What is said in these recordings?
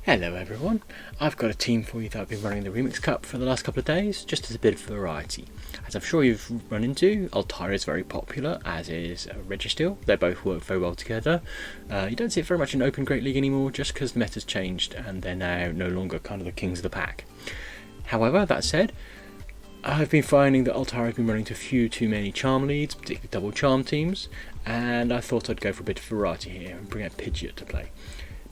Hello everyone, I've got a team for you that I've been running the Remix Cup for the last couple of days, just as a bit of variety. As I'm sure you've run into, Altaria is very popular, as is Registeel. They both work very well together. You don't see it very much in Open Great League anymore, just because the meta's changed and they're now no longer kind of the kings of the pack. However, that said, I've been finding that Altaria has been running to a few too many charm leads, particularly double charm teams, and I thought I'd go for a bit of variety here and bring out Pidgeot to play.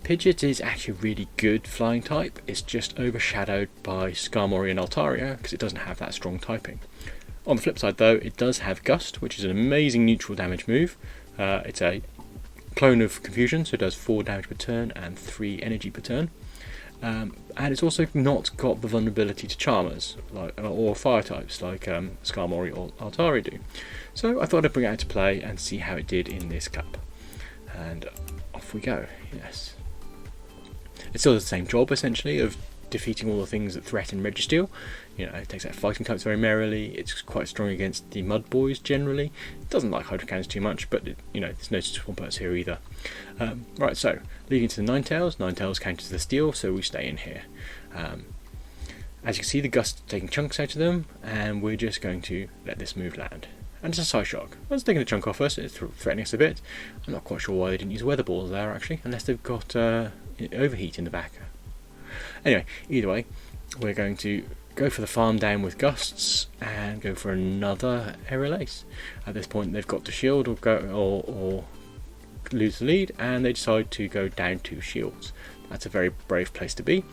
Pidgeot is actually a really good flying type. It's just overshadowed by Skarmory and Altaria because it doesn't have that strong typing. On the flip side though, it does have Gust, which is an amazing neutral damage move. It's a clone of Confusion, so it does 4 damage per turn and 3 energy per turn. And it's also not got the vulnerability to Charmers or fire types like Skarmory or Altaria do. So I thought I'd bring it out to play and see how it did in this cup. And off we go, yes. It's still the same job essentially of defeating all the things that threaten Registeel. You know, it takes out fighting types very merrily. It's quite strong against the mud boys generally. It doesn't like Hydro Cannons too much, but there's no swamp birds here either. Right, so leading to the Ninetales. Ninetales counters the steel, so we stay in here. As you can see, the Gust taking chunks out of them, and we're just going to let this move land. And it's a Psy Shock. It's taking a chunk off us. It's threatening us a bit. I'm not quite sure why they didn't use Weather Balls there actually, unless they've got overheat in the back. Anyway, either way, we're going to go for the farm down with Gusts and go for another Aerial Ace. At this point, they've got to shield or lose the lead, and they decide to go down 2 shields. That's a very brave place to be.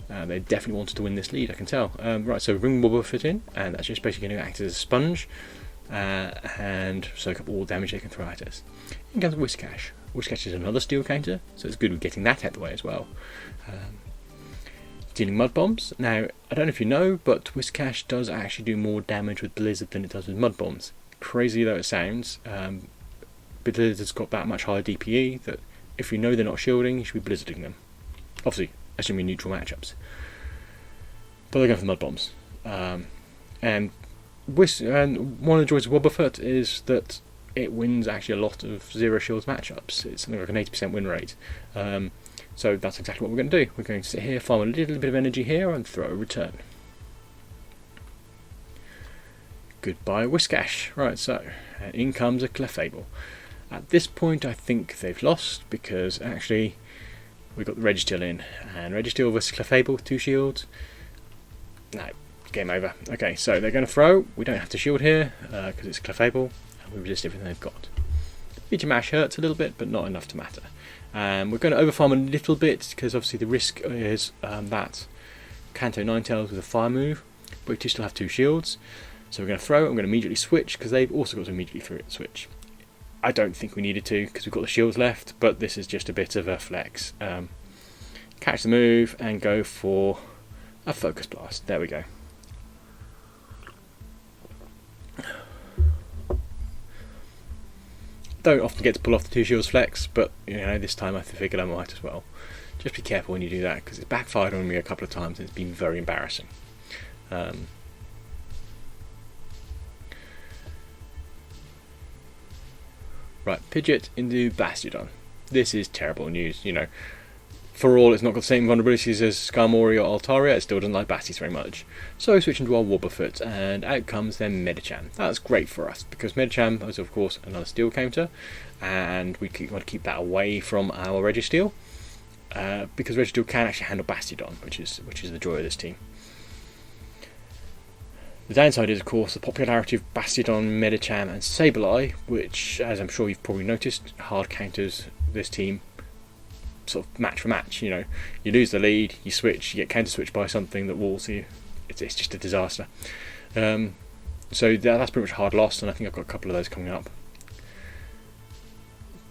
They definitely wanted to win this lead, I can tell. Right, so bring Wobuffet in, and that's just basically going to act as a sponge and soak up all the damage they can throw at us. In comes Whiscash. Whiscash is another steel counter, so it's good with getting that out of the way as well. Dealing Mud Bombs. Now, I don't know if you know, but Whiscash does actually do more damage with Blizzard than it does with Mud Bombs. Crazy though it sounds, Blizzard's got that much higher DPE that if you know they're not shielding, you should be Blizzarding them. Obviously, assuming neutral matchups. But they're going for the Mud Bombs. And one of the joys of Wobuffet is that it wins actually a lot of zero shields matchups. It's something like an 80% win rate. So that's exactly what we're going to do. We're going to sit here, farm a little bit of energy here, and throw a return. Goodbye Whiscash. Right, so in comes a Clefable. At this point I think they've lost because actually we've got the Registeel in, and Registeel versus Clefable with 2 shields. No, game over. Okay, so they're going to throw. We don't have to shield here because it's Clefable, and we resist everything they've got. Feature Mash hurts a little bit, but not enough to matter. We're going to overfarm a little bit because obviously the risk is that Kanto Ninetales with a fire move, but we do still have 2 shields. So we're going to throw. I'm going to immediately switch because they've also got to immediately switch. I don't think we needed to because we've got the shields left, but this is just a bit of a flex. Catch the move and go for a Focus Blast. There we go. Don't often get to pull off the 2 shields flex, but this time I figured I might as well. Just be careful when you do that because it's backfired on me a couple of times and it's been very embarrassing. Right, Pidgeot into Bastiodon. This is terrible news, For all it's not got the same vulnerabilities as Skarmory or Altaria, it still doesn't like Basties very much. So switching to our Wobuffet, and out comes their Medicham. That's great for us, because Medicham is of course another steel counter, and we want to keep that away from our Registeel, because Registeel can actually handle Bastiodon, which is the joy of this team. The downside is, of course, the popularity of Bastiodon, Medicham and Sableye, which, as I'm sure you've probably noticed, hard counters this team sort of match for match. You lose the lead, you switch, you get counter switched by something that walls you. It's just a disaster. So that's pretty much a hard loss, and I think I've got a couple of those coming up.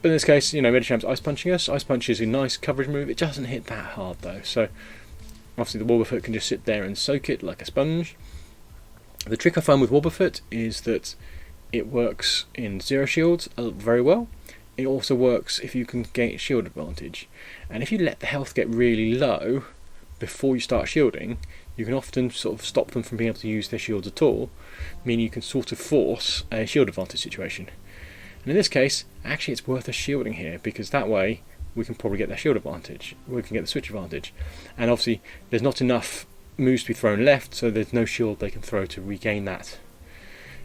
But in this case, Medicham's Ice Punching us. Ice Punch is a nice coverage move. It doesn't hit that hard though, so obviously the Wobuffet can just sit there and soak it like a sponge. The trick I find with Wobuffet is that it works in zero shields very well. It also works if you can gain shield advantage, and if you let the health get really low before you start shielding, you can often sort of stop them from being able to use their shields at all, meaning you can sort of force a shield advantage situation. And in this case, actually it's worth us shielding here, because that way we can probably get their shield advantage. We can get the switch advantage. And obviously, there's not enough moves to be thrown left, so there's no shield they can throw to regain that.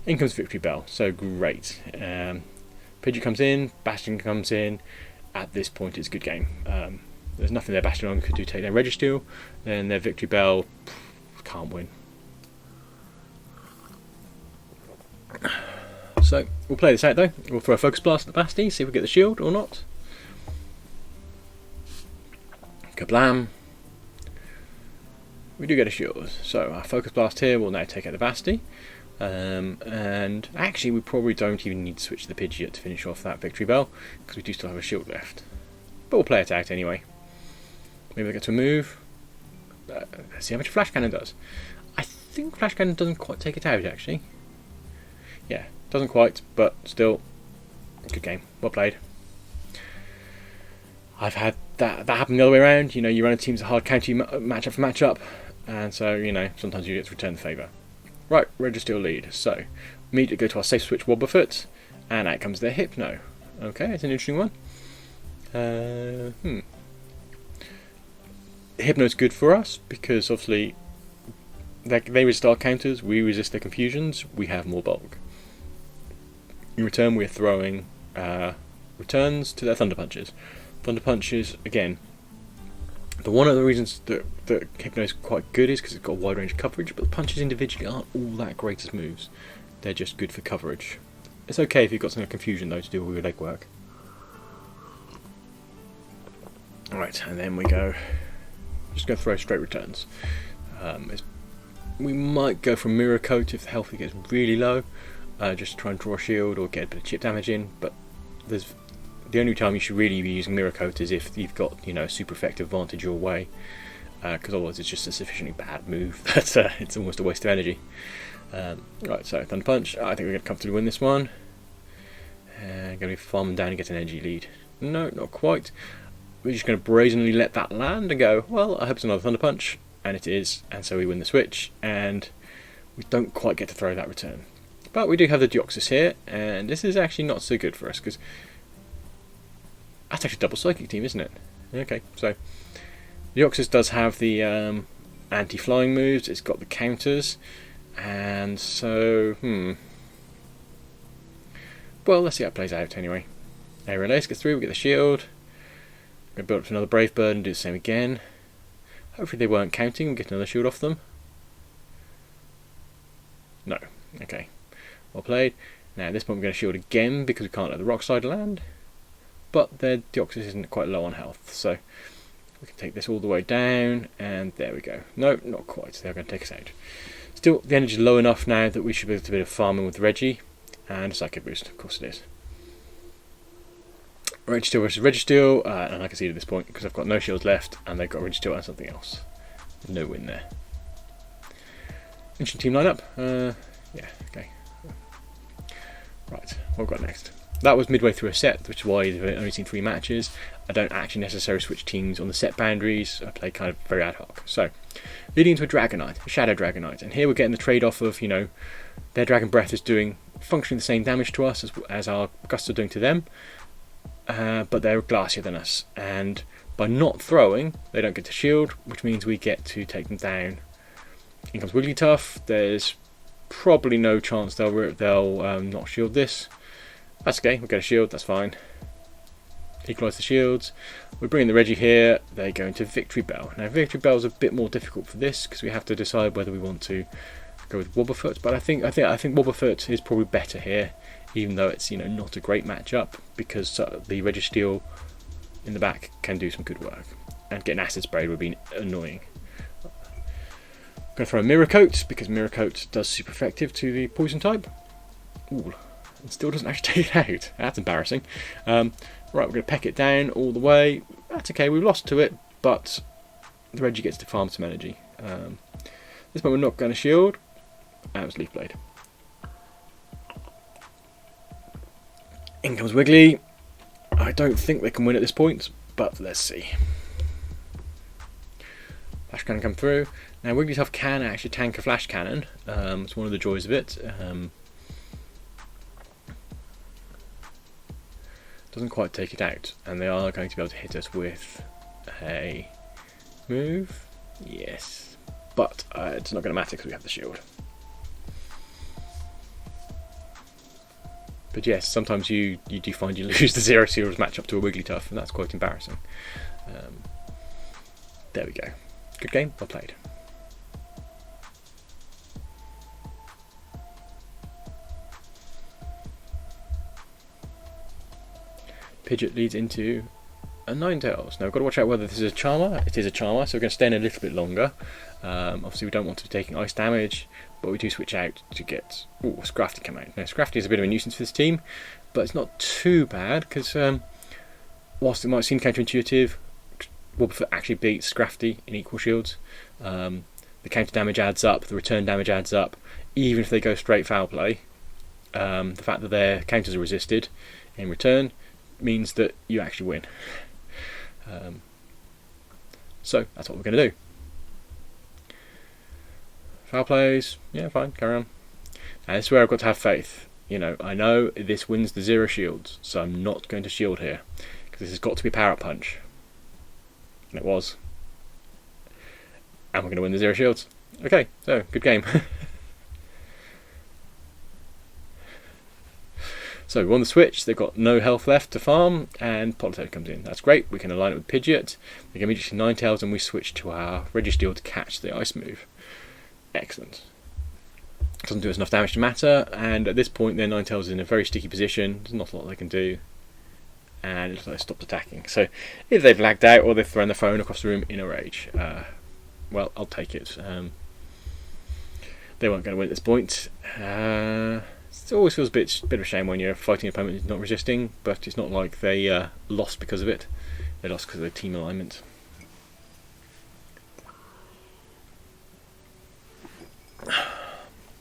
In comes Victory Bell, so great. Pidgeot comes in, Bastion comes in. At this point, it's a good game. There's nothing their Bastion on could do to take their Registeel. Then their Victory Bell can't win. So we'll play this out though. We'll throw a Focus Blast at the Basti, see if we get the shield or not. Kablam. We do get a shield. So our Focus Blast here will now take out the Basti. And actually we probably don't even need to switch to the Pidgeot to finish off that Victory Bell, because we do still have a shield left. But we'll play it out anyway. Maybe we get to a move. Let's see how much Flash Cannon does. I think Flash Cannon doesn't quite take it out actually. Yeah, doesn't quite, but still, good game. Well played. I've had that happen the other way around. You know, you run a team's a hard county matchup for matchup, and so, you know, sometimes you get to return the favour. Right, Registeel lead. So, we need to go to our safe switch Wobuffet, and out comes their Hypno. Okay, it's an interesting one. Hypno's good for us, because obviously they resist our counters, we resist their confusions, we have more bulk. In return, we're throwing returns to their Thunder Punches. Thunder Punches, again, one of the reasons that Hypno is quite good is because it's got a wide range of coverage, but the punches individually aren't all that great as moves. They're just good for coverage. It's okay if you've got some confusion though to do all your legwork. Alright, and then we go, just going to throw straight returns. We might go for Mirror Coat if the health gets really low, just to try and draw a shield or get a bit of chip damage in, but there's the only time you should really be using Mirror Coat is if you've got, you know, a super effective advantage your way, because otherwise it's just a sufficiently bad move that it's almost a waste of energy. Right, so Thunder Punch. I think we're going to comfortably win this one. Going to be farming down and get an energy lead. No, not quite. We're just going to brazenly let that land and go, well, I hope it's another Thunder Punch, and it is, and so we win the switch, and we don't quite get to throw that return. But we do have the Deoxys here, and this is actually not so good for us, because that's actually a double Psychic team, isn't it? Okay, so Deoxys does have the anti-flying moves, it's got the counters, and so, well, let's see how it plays out anyway. Aerial Ace gets through, we get the shield. We're going to build up to another Brave Bird and do the same again. Hopefully they weren't counting and get another shield off them. No, okay. Well played. Now at this point we're going to shield again because we can't let the Rock Slide land. But their Deoxys isn't quite low on health, so we can take this all the way down, and there we go. No, not quite, they're going to take us out. Still, the energy is low enough now that we should be able to do a bit of farming with Reggie, and a Psychic Boost, of course it is. Registeel versus Registeel, and I can see at this point because I've got no shields left, and they've got Registeel and something else. No win there. Interesting team lineup. Yeah, okay. Right, what have we got next? That was midway through a set, which is why you've only seen 3 matches. I don't actually necessarily switch teams on the set boundaries. I play kind of very ad hoc. So, leading into a Dragonite, a Shadow Dragonite, and here we're getting the trade-off of, you know, their Dragon Breath is doing functionally the same damage to us as our Gusts are doing to them, but they're glassier than us, and by not throwing, they don't get to shield, which means we get to take them down. In comes Wigglytuff. There's probably no chance they'll not shield this. That's okay, we'll get a shield, that's fine. Equalise the shields. We're bringing the Reggie here, they go into Victory Bell. Now Victory Bell is a bit more difficult for this because we have to decide whether we want to go with Wobuffet, but I think Wobuffet is probably better here, even though it's, you know, not a great matchup, because the Registeel in the back can do some good work, and getting Acid Sprayed would be annoying. I'm going to throw a Mirror Coat because Mirror Coat does super effective to the Poison type. Ooh. It still doesn't actually take it out. That's embarrassing. Right, we're going to peck it down all the way. That's okay, we've lost to it, but the Reggie gets to farm some energy. This one we're not going to shield. And it was Leaf Blade. In comes Wiggly. I don't think they can win at this point, but let's see. Flash Cannon come through. Now Wigglytuff can actually tank a Flash Cannon. It's one of the joys of it. doesn't quite take it out, and they are going to be able to hit us with a move. Yes, but it's not going to matter because we have the shield. But yes, sometimes you do find you lose the Zero Shields match up to a Wigglytuff, and that's quite embarrassing. There we go. Good game, well played. Pidgeot leads into a Ninetales. Now we've got to watch out whether this is a Charmer. It is a Charmer, so we're going to stay in a little bit longer. Obviously we don't want to be taking ice damage, but we do switch out to get Scrafty come out. Now Scrafty is a bit of a nuisance for this team, but it's not too bad, because whilst it might seem counterintuitive, Wobuffet actually beats Scrafty in equal shields. The counter damage adds up, the return damage adds up, even if they go straight foul play. The fact that their counters are resisted in return means that you actually win. So that's what we're going to do. Foul plays, yeah, fine, carry on. Now this is where I've got to have faith. You know, I know this wins the Zero Shields, so I'm not going to shield here, because this has got to be Power Up Punch. And it was. And we're going to win the Zero Shields. Okay, so, good game. So, we won the switch, they've got no health left to farm, and Politoed comes in. That's great, we can align it with Pidgeot. They give me just Ninetales, and we switch to our Registeel to catch the ice move. Excellent. Doesn't do us enough damage to matter, and at this point their Ninetales is in a very sticky position. There's not a lot they can do, and it looks like they stopped attacking. So if they've lagged out or they've thrown the phone across the room in a rage, well, I'll take it. They weren't going to win at this point. It always feels a bit of a shame when you're fighting an opponent who's not resisting, but it's not like they lost because of it. They lost because of their team alignment.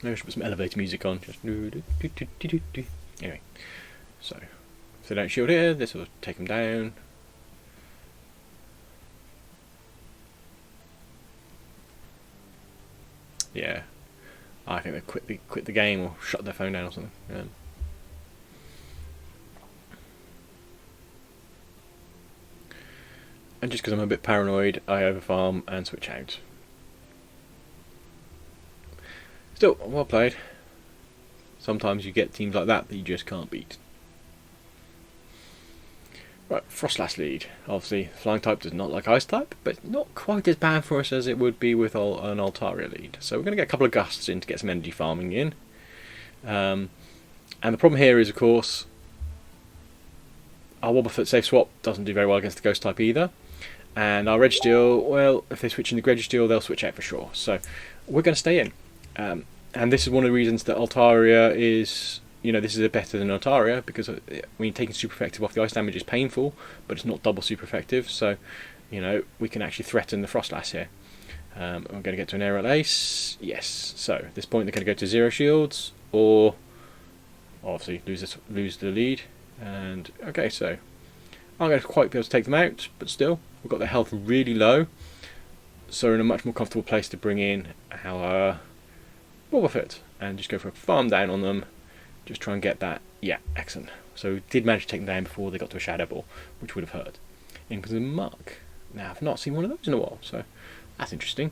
Maybe I should put some elevator music on. Just anyway, so if they don't shield here, this will take them down. Yeah, I think they quit the game or shut their phone down or something. And just because I'm a bit paranoid, I overfarm and switch out. Still, well played. Sometimes you get teams like that you just can't beat. Right, Frostlass lead. Obviously, Flying type does not like Ice type, but not quite as bad for us as it would be with an Altaria lead. So we're going to get a couple of gusts in to get some energy farming in. And the problem here is, of course, our Wobuffet safe swap doesn't do very well against the Ghost type either. And our Registeel, well, if they switch into Registeel, they'll switch out for sure. So we're going to stay in. And this is one of the reasons that Altaria is, this is better than Altaria, because when you're taking super effective off, the ice damage is painful, but it's not double super effective. So, we can actually threaten the Frostlass here. I'm going to get to an aerial ace. Yes. So at this point, they're going to go to Zero Shields, or obviously lose the lead. And okay, so I'm going to quite be able to take them out, but still, we've got their health really low, so we're in a much more comfortable place to bring in our Wobuffet and just go for a farm down on them. Just try and get that. Yeah, excellent. So we did manage to take them down before they got to a Shadow Ball, which would have hurt. In because of Mark. Now I've not seen one of those in a while, so that's interesting.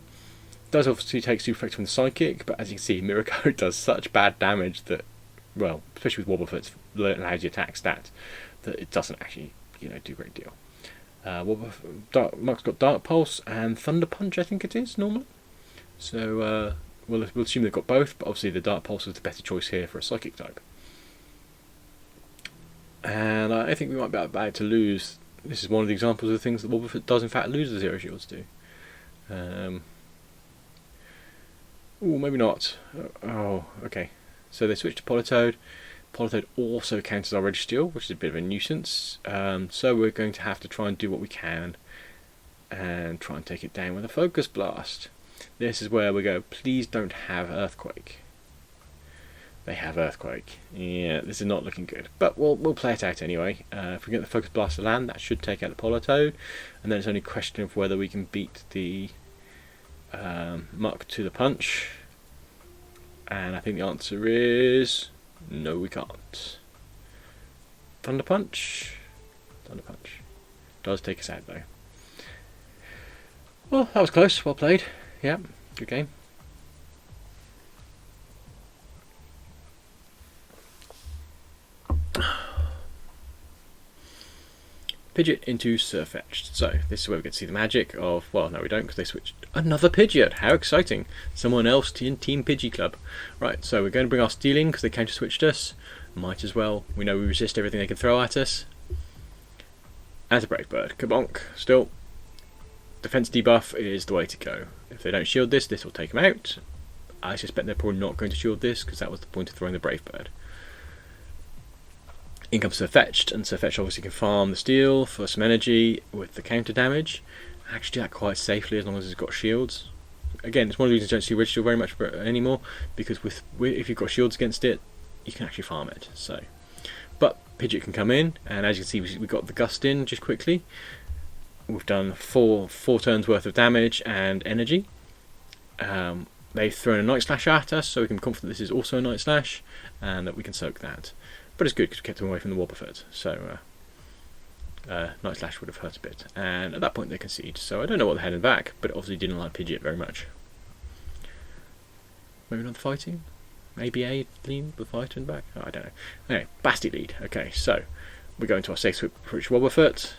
It does obviously take super effect from the Psychic, but as you can see, Miracle does such bad damage that, well, especially with Wobuffet's lousy attack stat, that it doesn't actually, do a great deal. Mark's got Dark Pulse and Thunder Punch, I think it is normally. So we'll assume they've got both, but obviously the Dark Pulse is the better choice here for a Psychic type. And I think we might be about to lose. This is one of the examples of the things that Wobuffet does in fact lose the Zero Shields to. Maybe not. Oh, okay. So they switch to Politoed. Politoed also counters our Registeel, which is a bit of a nuisance. So we're going to have to try and do what we can and try and take it down with a Focus Blast. This is where we go, please don't have Earthquake. They have Earthquake. Yeah, this is not looking good. But we'll play it out anyway. If we get the Focus Blast to land, that should take out the Politoed. And then it's only a question of whether we can beat the Muck to the punch. And I think the answer is no, we can't. Thunder Punch? Thunder Punch. Does take us out though. Well, that was close. Well played. Yeah, good game. Pidgeot into Surfetched. So this is where we get to see the magic of, well, no we don't, because they switched another Pidgeot. How exciting. Someone else in Team Pidgey Club. Right, so we're going to bring our Stealing because they counter switched us. Might as well. We know we resist everything they can throw at us. As a Brave Bird. Kabonk. Still, defense debuff is the way to go. If they don't shield this, this will take them out. I suspect they're probably not going to shield this because that was the point of throwing the Brave Bird. In comes Surfetched, and Surfetched obviously can farm the steel for some energy with the counter damage. Actually do that quite safely as long as it's got shields. Again, it's one of the reasons I don't see Registeel very much anymore, because if you've got shields against it, you can actually farm it. So, but Pidgeot can come in, and as you can see, we got the Gust in just quickly. We've done four turns worth of damage and energy. They've thrown a Night Slash at us, so we can be confident this is also a Night Slash, and that we can soak that. But it's good because we kept them away from the Wobuffet, so Night Slash would have hurt a bit. And at that point they concede, so I don't know what they're heading back, but it obviously didn't like Pidgeot very much. Maybe not the fighting? Maybe a lean the fighter in the back? Oh, I don't know. Anyway, Basti lead. Okay, so we go into our safe switch Wobuffet,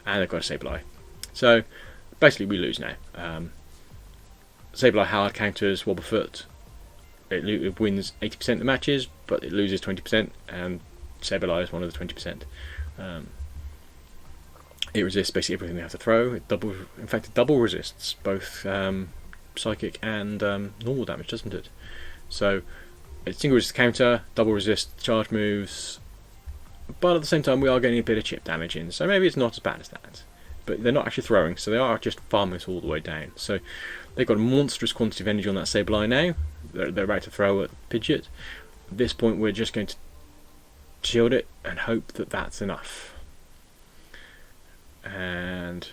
and they've got a Sableye. So basically we lose now. Sableye hard counters Wobuffet. It wins 80% of the matches, but it loses 20%, and Sableye is one of the 20%. It resists basically everything they have to throw. It double resists both psychic and normal damage, doesn't it? So it's single resist counter, double resist charge moves, but at the same time we are getting a bit of chip damage in, so maybe it's not as bad as that. But they're not actually throwing, so they are just farming us all the way down. So they've got a monstrous quantity of energy on that Sableye now. They're about to throw at Pidgeot. At this point we're just going to shield it and hope that that's enough. And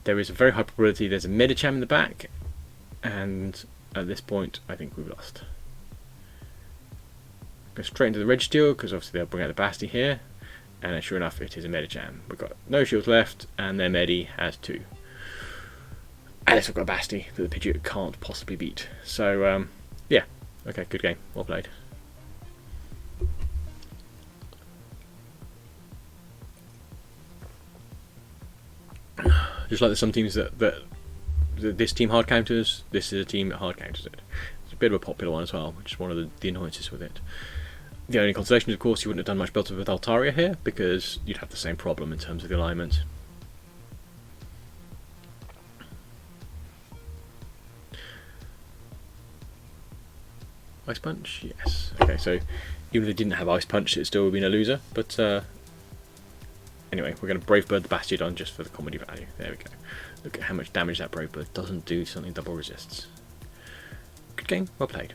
there is a very high probability there's a Medicham in the back, and at this point I think we've lost. Go straight into the Registeel because obviously they'll bring out the Basti here, and sure enough it is a Medicham. We've got no shields left and their Medi has 2. Unless I've got a Basti that the Pidgeot can't possibly beat. So, yeah. Okay, good game. Well played. Just like there's some teams that this team hard counters, this is a team that hard counters it. It's a bit of a popular one as well, which is one of the annoyances with it. The only consolation is, of course, you wouldn't have done much better with Altaria here, because you'd have the same problem in terms of the alignment. Ice Punch? Yes. Okay, so even if they didn't have Ice Punch, it still would have been a loser. But anyway, we're going to Brave Bird the Bastiodon just for the comedy value. There we go. Look at how much damage that Brave Bird doesn't do something double resists. Good game, well played.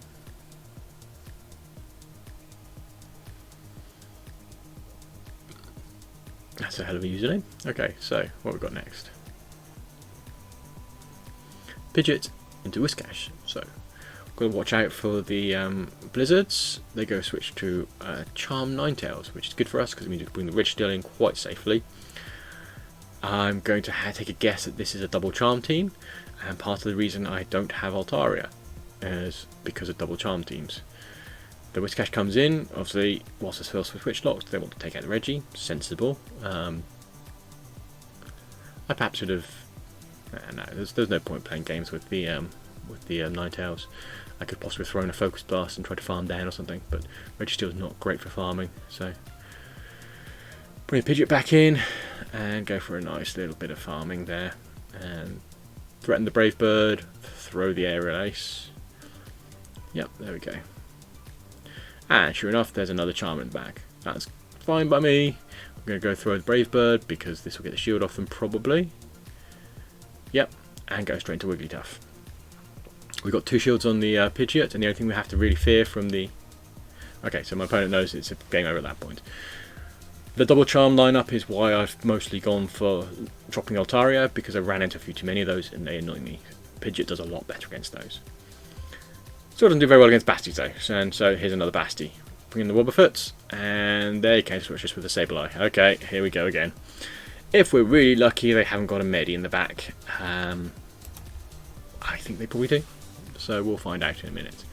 That's a hell of a username. Okay, so what we've got next. Pidgeot into Whiscash. So got to watch out for the blizzards. They go switch to Charm Ninetales, which is good for us because it means we can bring the Registeel in quite safely. I'm going to take a guess that this is a double charm team, and part of the reason I don't have Altaria is because of double charm teams. The Whiscash comes in, obviously, whilst it's first switch locked, they want to take out the Reggie. Sensible. I perhaps should have. No, there's no point playing games with the Ninetales. I could possibly throw in a Focus Blast and try to farm down or something, but Registeel is not great for farming, so bring a Pidgeot back in and go for a nice little bit of farming there, and threaten the Brave Bird, throw the Aerial Ace. Yep, there we go. And sure enough, there's another Charm in the back. That's fine by me. I'm going to go throw the Brave Bird because this will get the shield off them probably. Yep, and go straight into Wigglytuff. We've got 2 shields on the Pidgeot, and the only thing we have to really fear from the... Okay, so my opponent knows it's a game over at that point. The double charm lineup is why I've mostly gone for dropping Altaria, because I ran into a few too many of those and they annoy me. Pidgeot does a lot better against those. Still doesn't do very well against Bastis though, and so here's another Basti. bring in the Wobuffet, and they can switch us with the Sableye. Okay, here we go again. If we're really lucky, they haven't got a Medi in the back. I think they probably do, so we'll find out in a minute.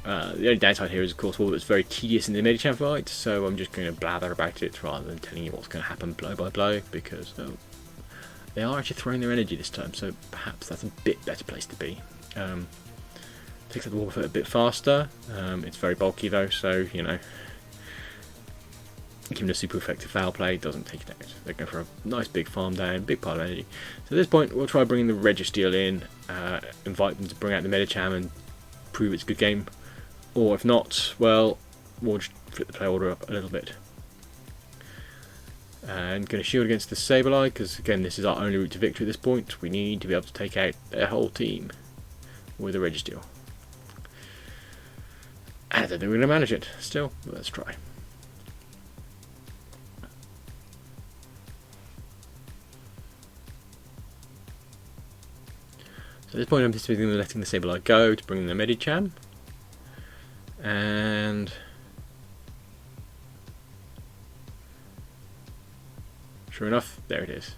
The only downside here is, of course, it's very tedious in the Medicham fight, so I'm just going to blather about it rather than telling you what's going to happen blow by blow, because they are actually throwing their energy this time, so perhaps that's a bit better place to be. Takes out the Wobuffet a bit faster. It's very bulky though, so you know, given a super effective foul play, doesn't take it out. They're going for a nice big farm down, big pile of energy. So at this point, we'll try bringing the Registeel in, invite them to bring out the Medicham and prove it's a good game. Or if not, well, we'll just flip the play order up a little bit. And going to shield against the Sableye, because again, this is our only route to victory at this point. We need to be able to take out their whole team with a Registeel. And I don't think we're going to manage it. Still, let's try. So at this point, I'm anticipating letting the Sableye go to bring in the Medicham. And sure enough, there it is.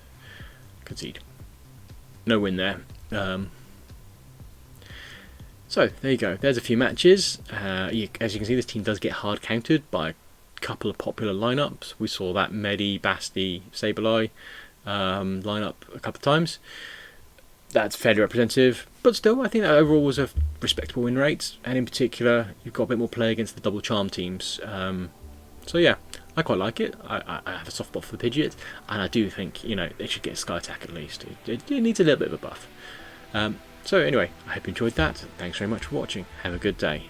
Concede. No win there. So there you go. There's a few matches. As you can see, this team does get hard countered by a couple of popular lineups. We saw that Medi, Basti, Sableye lineup a couple of times. That's fairly representative, but still, I think that overall was a respectable win rate. And in particular, you've got a bit more play against the double charm teams. So yeah, I quite like it. I have a soft spot for the Pidgeot, and I do think, you know, they should get a Sky Attack at least. It needs a little bit of a buff. So anyway, I hope you enjoyed that. Thanks very much for watching. Have a good day.